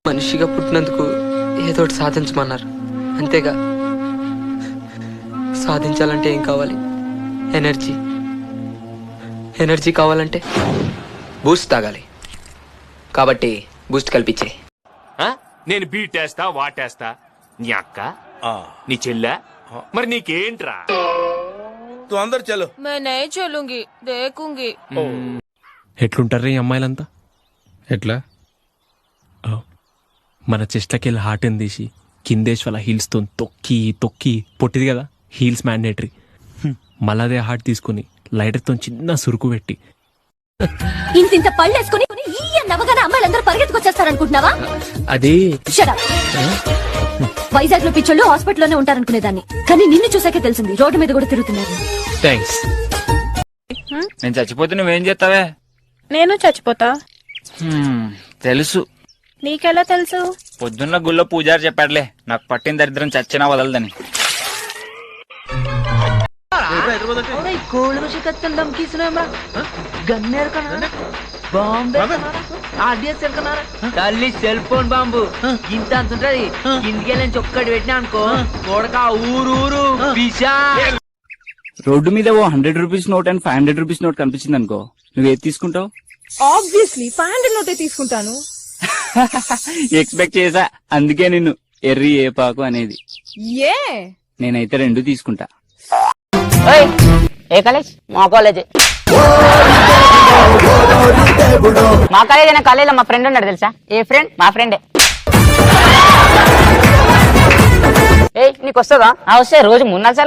మనిషిగా పుట్టినందుకు ఏదో ఒకటి సాధించమన్నారు, అంతేగా. సాధించాలంటే ఏం కావాలి? ఎనర్జీ. ఎనర్జీ కావాలంటే బూస్ట్ తాగాలి. కాబట్టి బూస్ట్ కల్పించే. నేను బీటేస్తా వాటేస్తా. నీ అక్క, నీ చెల్లె, మరి నీకేంట్రా? తు అందరు చలో. मैं नहीं चलूंगी, देखूंगी. ఎట్లుంటారు ఈ అమ్మాయిలంతా? ఎట్లా? మన చెస్ట్లకెళ్ళి హార్ట్ తీసి కిందేసి వాళ్ళ హీల్స్ తో తొక్కి తొక్కి పొట్టిది కదా, హీల్స్ మ్యాండేటరీ. మళ్ళీ అదే హార్ట్ తీసుకుని లైటర్ తో చిన్న సురుకు పెట్టి ఇంత పళ్ళేసుకుని ఈ నవగానే అమ్మాయిలందరూ పరిగెత్తుకొచ్చేస్తారనుకుంటున్నావా? అది వైజాగ్ లో పిచ్చోళ్ళు హాస్పిటల్లోనే ఉంటారనుకునేదాన్ని, కానీ నిన్ను చూసాకే తెలిసింది రోడ్డు మీద కూడా తిరుగుతున్నారు. థ్యాంక్స్. నేను చచ్చిపోతే నువ్వేం చేస్తావే? నేను చచ్చిపోతా. తెలుసు. నీకెలా తెలుసు? పొద్దున్న గుళ్ళో పూజారి చెప్పాడులే, నాకు పట్టిన దరిద్రం చచ్చినా వదలదని. తల్లి సెల్ ఫోన్ బాంబు ఇంత అంతుంటది. ఇంటికెళ్ళని చొక్కటి పెట్టినా అనుకో కొడక ఊరు పిసా. రోడ్డు మీద ఓ 100 rupees note and 500 rupees note కనిపించింది అనుకో, నువ్వేది తీసుకుంటావు? ఆబ్వియస్లీ 500 నోటే తీసుకుంటాను. ఎక్స్పెక్ట్ చేసా, అందుకే నిన్ను ఎర్రి ఏ పాకు అనేది. ఏ నేనైతే 2 తీసుకుంటా. ఏ కాలేజ్? మా కాలేజ్. మా కాలేజ్ అయినా కాలేజ్ లో మా ఫ్రెండ్ ఉన్నాడు తెలుసా? ఏ ఫ్రెండ్? మా ఫ్రెండే. ఏ నీకు వస్తుందా? వస్తే రోజు 3-4 సార్లు